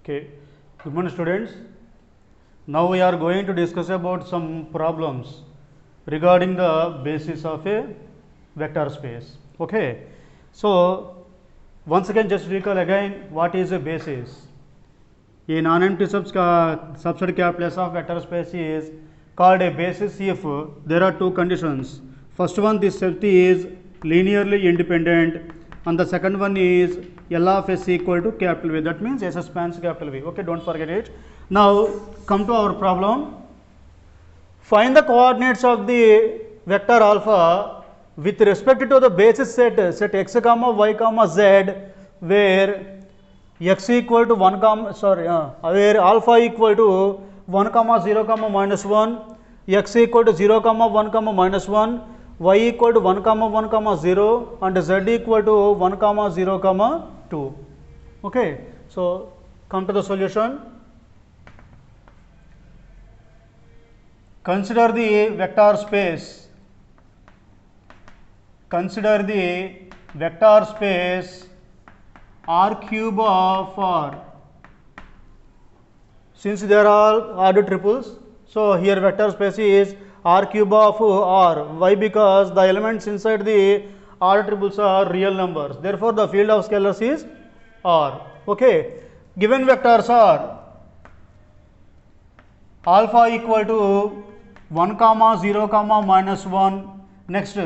Okay, good morning students. Now we are going to discuss about some problems regarding the basis of a vector space. Okay, so once again just recall again what is a basis. A non-empty subset calculus of vector space is called a basis if there are two conditions. First one, this set is linearly independent, and the second one is L of S equal to capital V. That means S spans capital V. Okay, don't forget it. Now come to our problem. Find the coordinates of the vector alpha with respect to the basis set x comma y comma z, where x equal to 1 comma where alpha equal to 1 comma 0 comma minus 1, x equal to 0 comma 1 comma minus 1, y equal to 1 comma 1 comma 0, and z equal to 1 comma 0 comma 2. Okay, so come to the solution. Consider the vector space. Consider the vector space R cube of R. Since they are all ordered triples, so here vector space is R cube of R. Why? Because the elements inside the ordered triples are real numbers. Therefore, the field of scalars is R. Okay. Given vectors are alpha equal to 1 comma 0 comma minus 1. Next,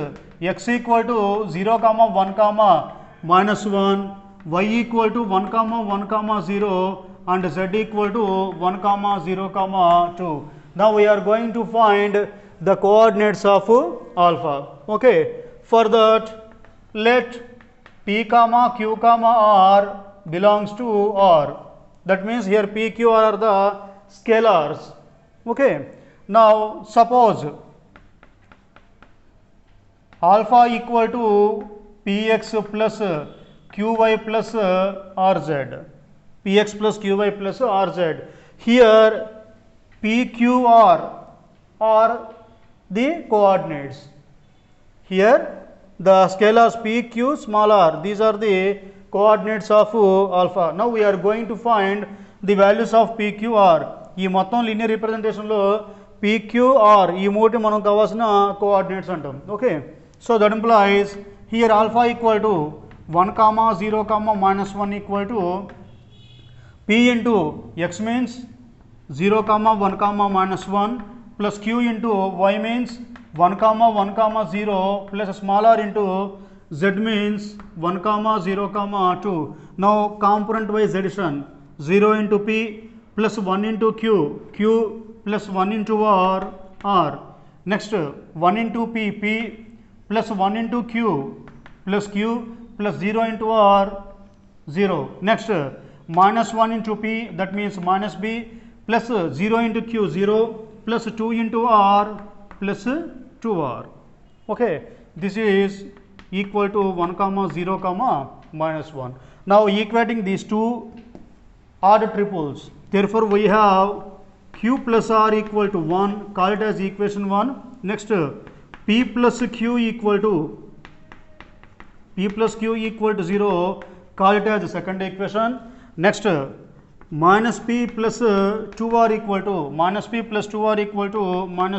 x equal to 0 comma 1 comma minus 1. Y equal to 1 comma 1 comma 0 and z equal to 1 comma 0 comma 2. Now we are going to find the coordinates of alpha. Okay. For that, let p comma q comma r belongs to R. That means here p q r are the scalars. Okay. Now suppose alpha equal to px plus qy plus rz, px plus qy plus rz. Here p q r are the coordinates. Here the scalars p q small r, these are the coordinates of alpha. Now we are going to find the values of p q r. ఈ మొత్తం linear రిప్రజెంటేషన్లో PQR ఈ మూటి మనం కావాల్సిన coordinates అంటాం. Okay, so that implies here alpha equal to 1 comma 0 comma minus 1 equal to P into x means 0 comma 1 comma minus 1 plus Q into y means 1 comma 1 comma 0 plus small r into z means 1 comma 0 comma 2. Now component wise addition, 0 into P plus 1 into Q, Q plus 1 into R, R. Next 1 into P, P plus 1 into Q plus Q plus 0 into R, 0. Next minus 1 into P, that means minus B, plus 0 into Q, 0 plus 2 into R plus 2R. Okay, this is equal to 1 comma 0 comma minus 1. Now equating these two odd triples, therefore we have q plus r equal to 1, call it as equation 1. Next p plus q equal to 0, call it as the second equation. Next minus p plus 2r equal to minus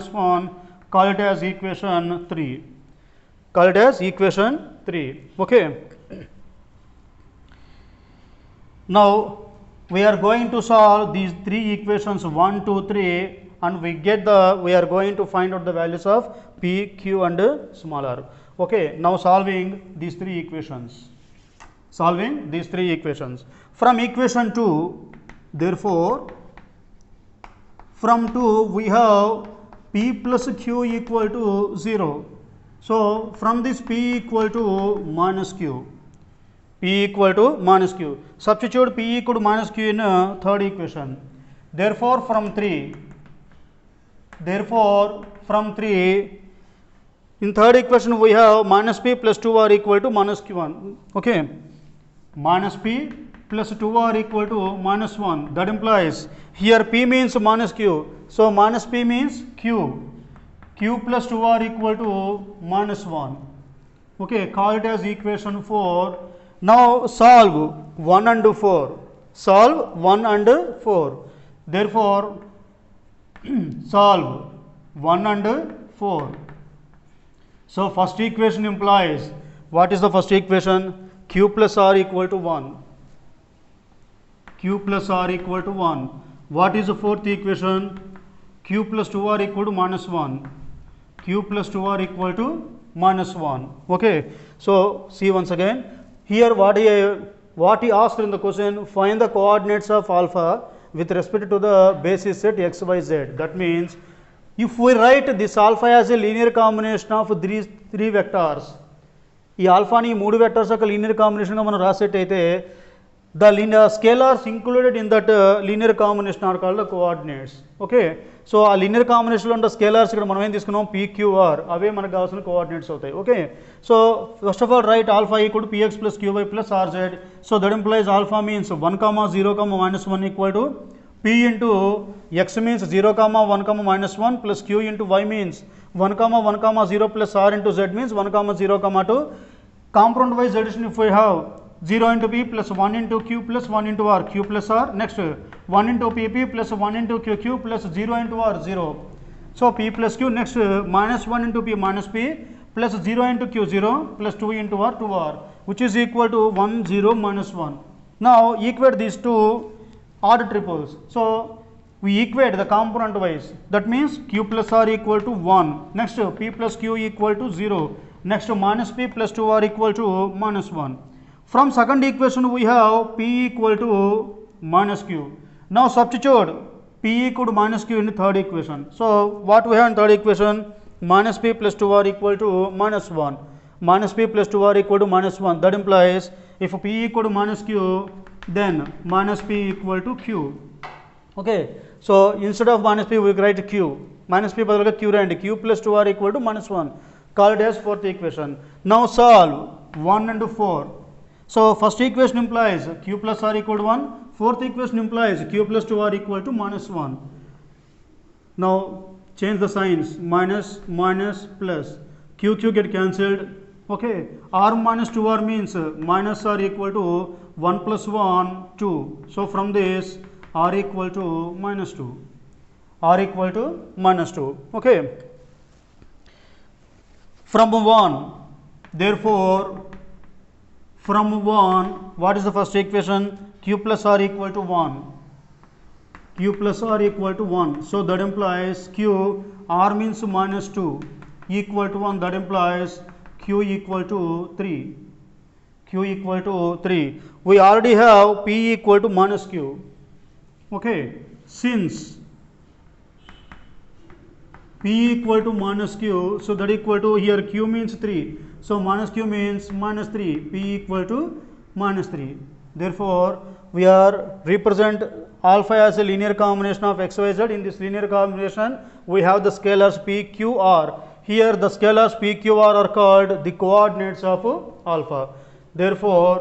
1, call it as equation 3. Okay, now we are going to solve these three equations 1, 2, 3, and we are going to find out the values of p, q and small r. Okay, now solving these three equations. From equation 2, therefore from 2 we have p plus q equal to 0. So from this p equal to minus q. Substitute p equal to minus q in third equation. Therefore from 3 in third equation we have minus p plus 2r equal to minus q1. Okay, minus p plus 2r equal to minus 1. That implies here p means minus q, so minus p means q plus 2r equal to minus 1. Okay, call it as equation 4. Now solve 1 and 4. solve 1 and 4. Therefore, solve 1 and 4. So, first equation implies, what is the first equation? Q plus R equal to 1. Q plus R equal to 1. What is the fourth equation? Q plus 2R equal to minus 1. Q plus 2R equal to minus 1. Okay. So, see once again, here what he asked in the question, find the coordinates of alpha with respect to the basis set x, y, z. That means, if we write this alpha as a linear combination of three vectors, ఈ ఆల్ఫాని మూడు vectors యొక్క linear కాంబినేషన్గా మనం రాసేటైతే the linear scalars included in that linear combination are called the coordinates. Okay. So, a linear combination on the scalars ikkada manam em తీసుకున్నాం PQR అవే మనకు కావాల్సిన coordinates అవుతాయి. Okay. So, first of all write alpha equal to Px plus Qy plus Rz. So, that implies alpha means 1 comma 0 comma minus 1 equal to P into x means 0 comma 1 comma minus 1 plus Q into y means 1 comma 1 comma 0 plus R into Z means 1 comma 0 comma 2. Compound wise addition, if we have 0 into P plus 1 into Q plus 1 into R, Q plus R. Next 1 into PP plus 1 into QQ plus 0 into R, 0. So, P plus Q. Next minus 1 into P minus P plus 0 into Q, 0 plus 2 into R, 2R, which is equal to 1 0 minus 1. Now, equate these two odd triples. So, we equate the component wise. That means Q plus R equal to 1. Next P plus Q equal to 0. Next minus P plus 2R equal to minus 1. From second equation we have P equal to minus Q. Now substitute P equal to minus Q in the third equation. So what we have in third equation? Minus P plus 2R equal to minus 1. Minus P plus 2R equal to minus 1. That implies if P equal to minus Q, then minus P equal to Q. Okay. So instead of minus P we write Q. Minus P badaluga Q and Q plus 2R equal to minus 1. Call it as fourth equation. Now solve 1 and 4. So, first equation implies Q plus R equal to 1, fourth equation implies Q plus 2R equal to minus 1. Now, change the signs, minus, minus, plus, Q get cancelled, okay, R minus 2R means minus R equal to 1 plus 1, 2. So, from this R equal to minus 2, R equal to minus 2, okay. From 1, therefore, from 1, what is the first equation? Q plus R equal to 1. Q plus R equal to 1. So, that implies Q, R means minus 2 equal to 1. That implies Q equal to 3. Q equal to 3. We already have P equal to minus Q. Okay. Since P equal to minus Q, so that equal to here Q means 3. So, minus Q means minus 3, P equal to minus 3. Therefore, we are represent alpha as a linear combination of x, y, z. In this linear combination, we have the scalars P, Q, R. Here the scalars P, Q, R are called the coordinates of alpha. Therefore,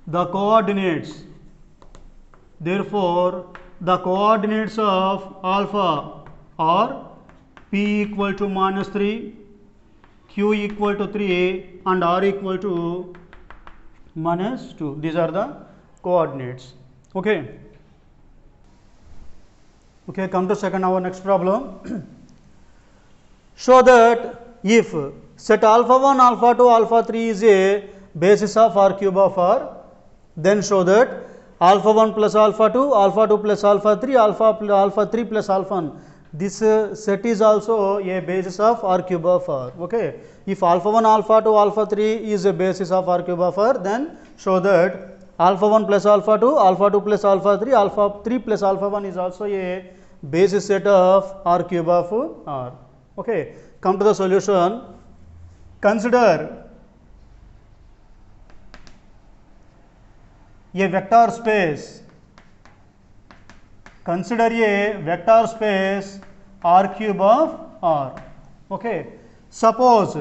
the coordinates of alpha are P equal to minus 3, Q equal to 3 and R equal to minus 2. These are the coordinates. Okay. Okay, come to second, our next problem. Show that if set alpha 1, alpha 2, alpha 3 is a basis of R cube of R, then show that alpha 1 plus alpha 2 plus alpha 3, alpha 3 plus alpha 1. This set is also a basis of R cube of R. Okay. If alpha 1, alpha 2, alpha 3 is a basis of R cube of R, then show that alpha 1 plus alpha 2 plus alpha 3, alpha 3 plus alpha 1 is also a basis set of R cube of R. Okay. Come to the solution. Consider a vector space. Consider a vector space R cube of R. Okay. Suppose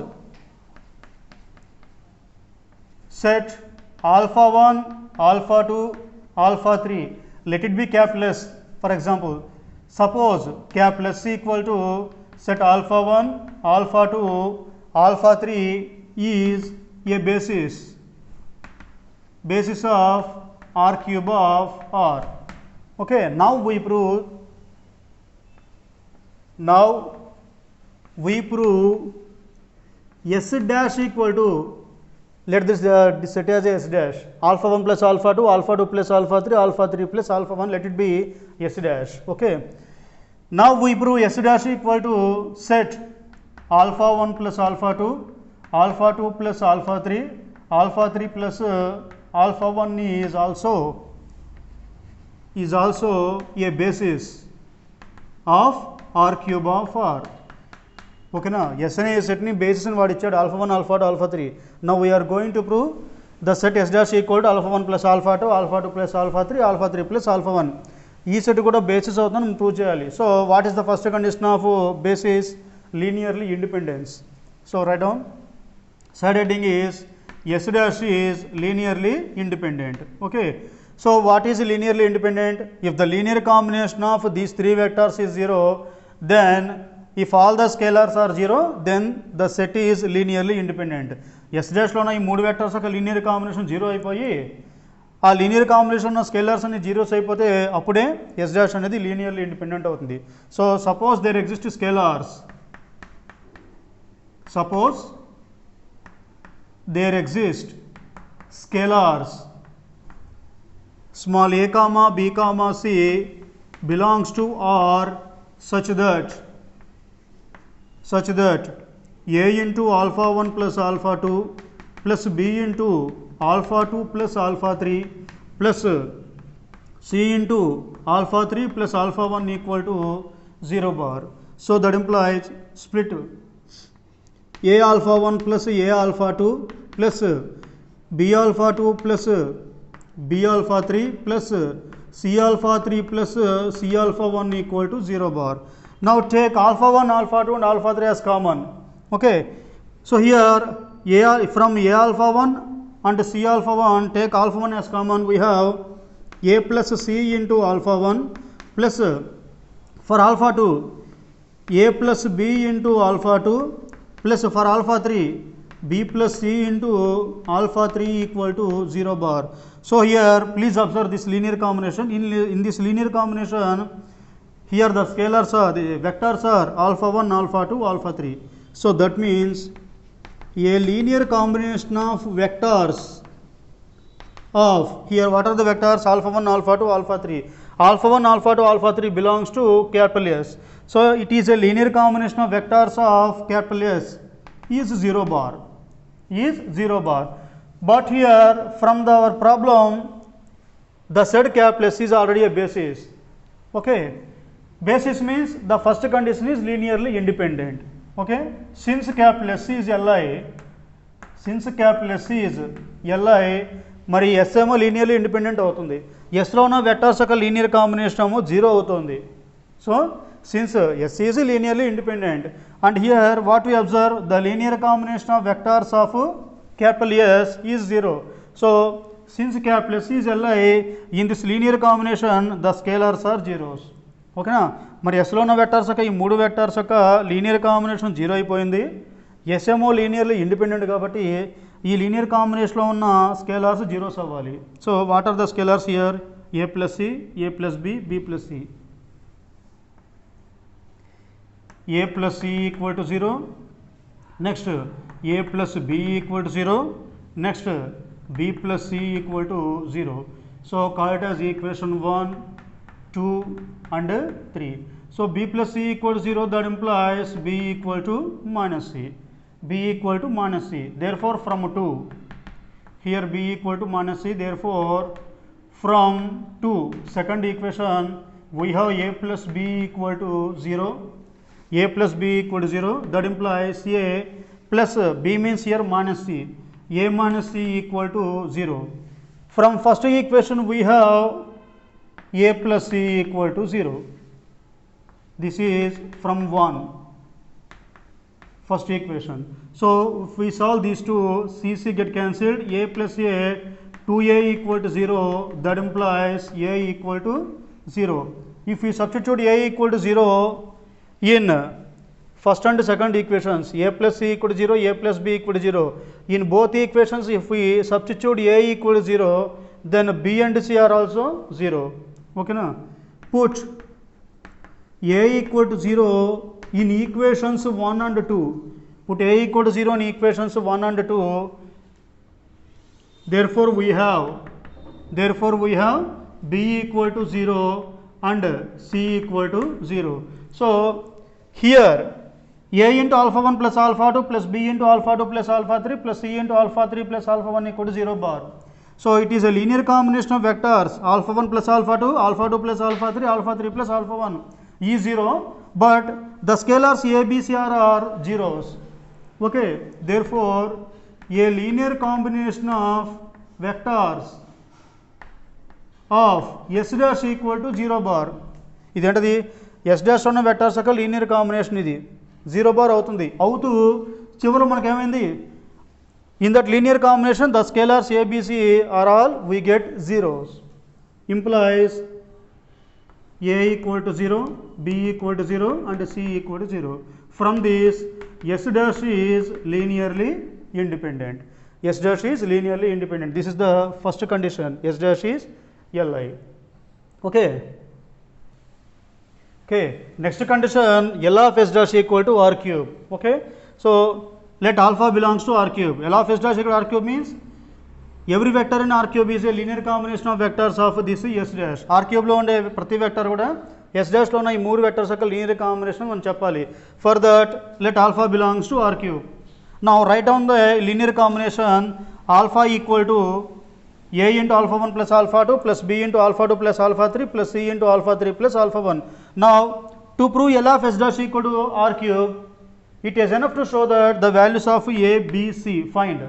set alpha 1, alpha 2, alpha 3. Let it be capital S. For example, suppose capital S equal to set alpha 1, alpha 2, alpha 3 is a basis of r cube of r. Okay, now we prove s dash equal to, let this set as s dash, alpha 1 plus alpha 2, alpha 2 plus alpha 3, alpha 3 plus alpha 1, let it be s dash. Okay, now we prove s dash equal to set alpha 1 plus alpha 2, alpha 2 plus alpha 3, alpha 3 plus alpha 1 is also a basis of r cube of r. ఓకేనా, S అనే సెట్ని basis అని వాడు ఇచ్చాడు, alpha 1 alpha 2 alpha 3. Now we're going to prove the set S dash equal to alpha 1 plus alpha 2, alpha 2 plus alpha 3, alpha 3 plus alpha 1. ఈ set కూడా basis అవుతుందని ప్రూవ్ చేయాలి. So what is the first condition of basis? Linearly independence. So write down, side heading is S dash is linearly independent. Okay, so what is linearly independent? If the linear combination of these three vectors is 0, then if all the scalars are 0, then the set is linearly independent. S dash లోన ఈ మూడు vectors యొక్క linear combination 0 అయిపోయి ఆ linear combination ఉన్న scalars అన్ని zeros అయిపోతే అప్పుడే S dash అనేది లీనియర్లీ ఇండిపెండెంట్ అవుతుంది. So suppose there exist scalars, suppose there exist scalars small a comma b comma c belongs to R such that a into alpha 1 plus alpha 2 plus b into alpha 2 plus alpha 3 plus c into alpha 3 plus alpha 1 equal to 0 bar. So that implies split a alpha 1 plus a alpha 2 plus b alpha 2 plus b alpha 3 plus c alpha 3 plus c alpha 1 equal to 0 bar. Now take alpha 1, alpha 2 and alpha 3 as common. Okay, so here from a alpha 1 and c alpha 1, take alpha 1 as common, we have a plus c into alpha 1 plus for alpha 2 a plus b into alpha 2 plus for alpha 3 b plus c into alpha 3 equal to 0 bar. So here please observe this linear combination. In this linear combination, here the scalars are, the vectors are alpha 1, alpha 2, alpha 3. So that means a linear combination of vectors of, here what are the vectors? Alpha 1, alpha 2, alpha 3. Alpha 1, alpha 2, alpha 3 belongs to capital S. So it is a linear combination of vectors of capital S is 0 bar. Is 0 bar. But here from our problem, the said capital S is already a basis. Okay, basis means the first condition is linearly independent. Okay, since capital S is Li, మరి S ఏమో linearly independent అవుతుంది, ఎస్లో ఉన్న vectors యొక్క linear combination ఏమో 0 అవుతుంది. So since S is linearly independent, and here what we observe, the linear combination of vectors of capital S is 0. So since capital S is Li, in this linear combination the scalars are zeros. ఓకేనా, మరి ఎస్లో ఉన్న vectors యొక్క ఈ మూడు vectors యొక్క linear combination 0 అయిపోయింది. Yes ఏమో linearly independent కాబట్టి ఈ లీనియర్ కాంబినేషన్లో ఉన్న స్కేలార్స్ జీరోస్ అవ్వాలి. So what are the scalars here? a plus c, a plus b, b plus c. a plus c equal to 0, next a plus b equal to 0, next b plus c equal to 0. So call it as equation 1, 2 and 3. So b plus c equal to 0, that implies b equal to minus c, b equal to minus c. Therefore from 2, here b equal to minus c, therefore from 2 second equation we have a plus b equal to 0, a plus b equal to 0, that implies a plus b means here minus c, a minus c equal to 0. From first equation we have a plus c equal to 0. This is from 1, first equation. So if we solve these two, c get cancelled, a plus a, 2a equal to 0, that implies a equal to 0. If we substitute a equal to 0 in first and second equations, a plus c equal to 0, a plus b equal to 0, in both equations if we substitute a equal to 0, then B and C are also 0. Okay na? Put A equal to 0 in equations 1 and 2. Put A equal to 0 in equations 1 and 2. Therefore we have B equal to 0 and C equal to 0. So here A into alpha 1 plus alpha 2 plus B into alpha 2 plus alpha 3 plus C into alpha 3 plus alpha 1 equal to 0 bar. So it is a linear combination of vectors alpha 1 plus alpha 2 plus alpha 3 plus alpha 1 is 0, but the scalars A, B, C are zeros. Okay, therefore a linear combination of vectors of S dash equal to 0 bar. ఇదేంటది S dash ఉన్న vectors యొక్క linear combination ఇది 0 bar అవుతుంది. అవుతూ చివరి మనకేమైంది, in that linear combination the scalars A, B, C are all we get zeros, implies A equal to 0, B equal to 0 and C equal to 0. From this S dash is linearly independent. S dash is linearly independent. This is the first condition. S dash is Li. Okay. Okay. Next condition, L of S dash equal to R cube. Okay. So let alpha belongs to R cube. L of S dash equal to R cube means every vector in R cube is a linear combination of vectors of this S dash. R cube లో ఉండే ప్రతి vector కూడా S dash లో ఉన్న ఈ మూడు vectors యొక్క linear combination మనం చెప్పాలి. For that let alpha belongs to R cube. Now write down the linear combination alpha equal to A into alpha 1 plus alpha 2 plus B into alpha 2 plus alpha 3 plus C into alpha 3 plus alpha 1. Now to prove L of S dash equal to R cube, it is enough to show that the values of A, B, C find.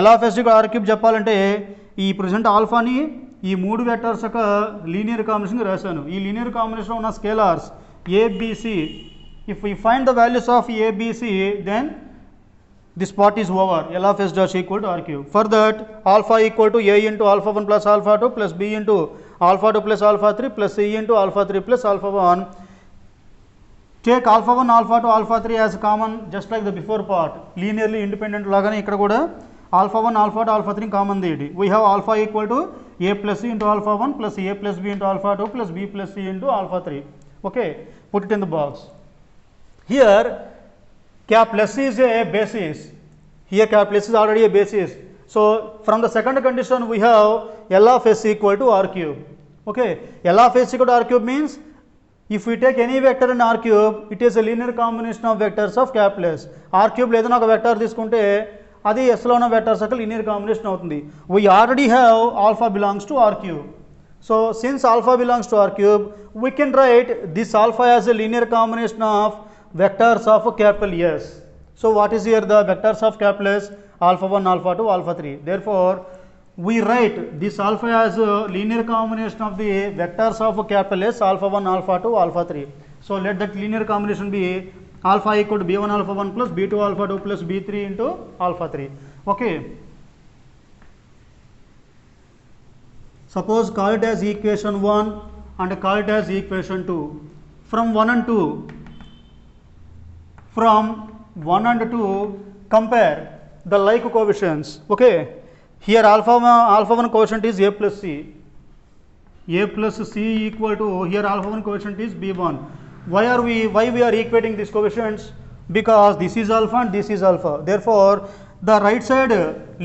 L of S equal to R cube చెప్పాలంటే ఈ present ఆల్ఫాని ఈ మూడు vectors యొక్క linear combination రాశాను. ఈ linear combination ఉన్న scalars A, B, C. If we find the values of A, B, C, then this part is over. L of S dash equal to R cube. For that alpha equal to A into alpha 1 plus alpha 2 plus B into alpha 2 plus alpha 3 plus C into alpha 3 plus alpha 1. Take alpha 1 alpha 2 alpha 3 as common, just like the before part. Linearly independent లాగానే ఇక్కడ కూడా alpha 1 alpha 2 alpha 3 common తీయండి. We have alpha equal to A plus C into alpha 1 plus A plus B into alpha 2 plus B plus C into alpha 3. Okay, put it in the box. Here cap plus is a basis. Here cap plus is already a basis. So from the second condition we have L of S equal to R cube. Okay, L of S equal to R cube means if we take any vector in R cube, it is a linear combination of vectors of cap plus. R cube ఏదైనా ఒక vector తీసుకుంటే అది S లో ఉన్న vectors యొక్క linear combination అవుతుంది. We already have alpha belongs to R cube. So since alpha belongs to R cube, we can write this alpha as a linear combination of vectors of capital S. So what is here the vectors of capital S? Alpha 1, alpha 2, alpha 3. Therefore we write this alpha as a linear combination of the vectors of capital S, alpha 1, alpha 2, alpha 3. So let that linear combination be alpha equal to b1 alpha 1 plus b2 alpha 2 plus b3 into alpha 3. Okay. Suppose call it as equation 1 and call it as equation 2. From 1 and 2 compare the like coefficients. Okay. Here alpha 1 coefficient is A plus C. A plus C equal to, here alpha 1 coefficient is B1. Why we are equating these coefficients? Because this is alpha and this is alpha. Therefore the right side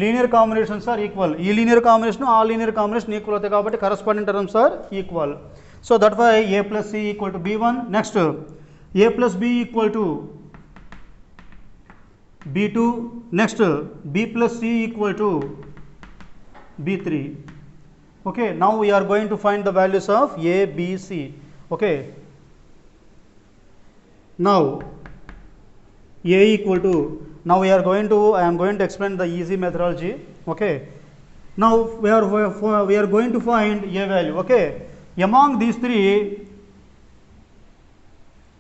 linear combinations are equal. E linear combination, all linear combination equal అవుతాయి కాబట్టి corresponding terms are equal. So that's why A plus C equal to B1. Next A plus B equal to B2. Next B plus C equal to B3. Okay, now we are going to find the values of A, B, C. Okay, now A equal to, now I am going to explain the easy methodology. Okay, now we are going to find A value. Okay, among these three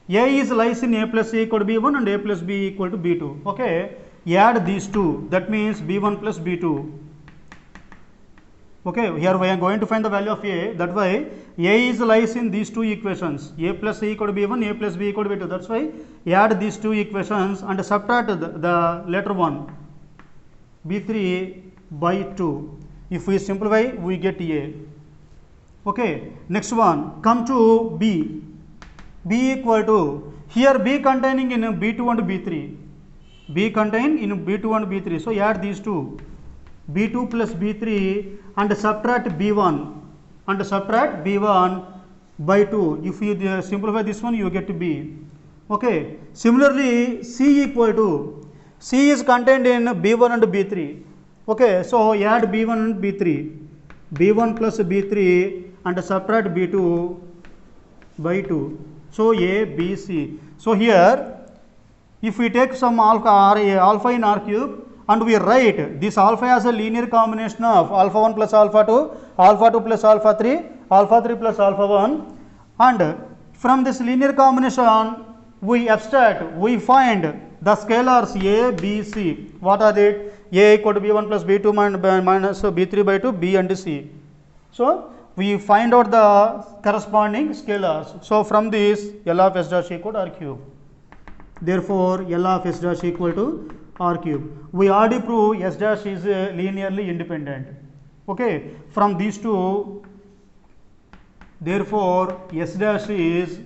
A is lies in A plus C equal to B1 and A plus B equal to B2. Okay, add these two, that means B1 plus B2. Okay, here we are going to find the value of A. That why A is lies in these two equations. A plus C equal to B1, A plus B equal to B2. That's why add these two equations and subtract the latter one, B3 by 2. If we simplify, we get A. Okay, next one, come to B. B equal to, here B containing in B2 and B3. B contain in B2 and B3. So add these two, B2 plus B3, and subtract B1 by 2. If you simplify this one, you get B. Okay. Similarly, C equal to, C is contained in B1 and B3. Okay. So add B1 and B3. B1 plus B3 and subtract B2 by 2. So A, B, C. So here, if we take some alpha in R cube, and we write this alpha as a linear combination of alpha 1 plus alpha 2, alpha 2 plus alpha 3, alpha 3 plus alpha 1, and from this linear combination we abstract, we find the scalars A, B, C. What are they? A equal to B1 plus B2 minus B3 by 2, B and C. So we find out the corresponding scalars. So from this, L of S dash equal to R cube. Therefore, L of S dash equal to R cube. We already prove S dash is linearly independent. Okay, from these two, therefore S dash is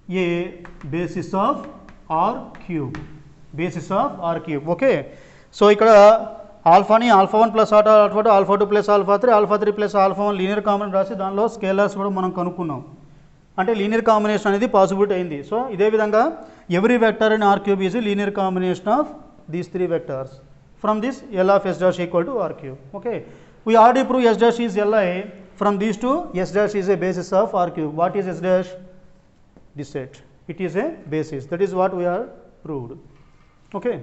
a basis of R cube. Basis of R cube. Okay, so ikkada alpha ni alpha 1 plus alpha 2, alpha 2 plus alpha 3, alpha 3 plus alpha 1 linear combination రాసి దానిలో scalers కూడా మనం కనుక్కున్నాం. అంటే linear combination అనేది possibility అయింది. So ఇదే విధంగా every vector in R cube is a linear combination of these three vectors. From this, L of S dash equal to R cube. Okay, we already proved S dash is Li. From these two, S dash is a basis of R cube. What is S dash? This set. It is a basis. That is what we are proved. Okay.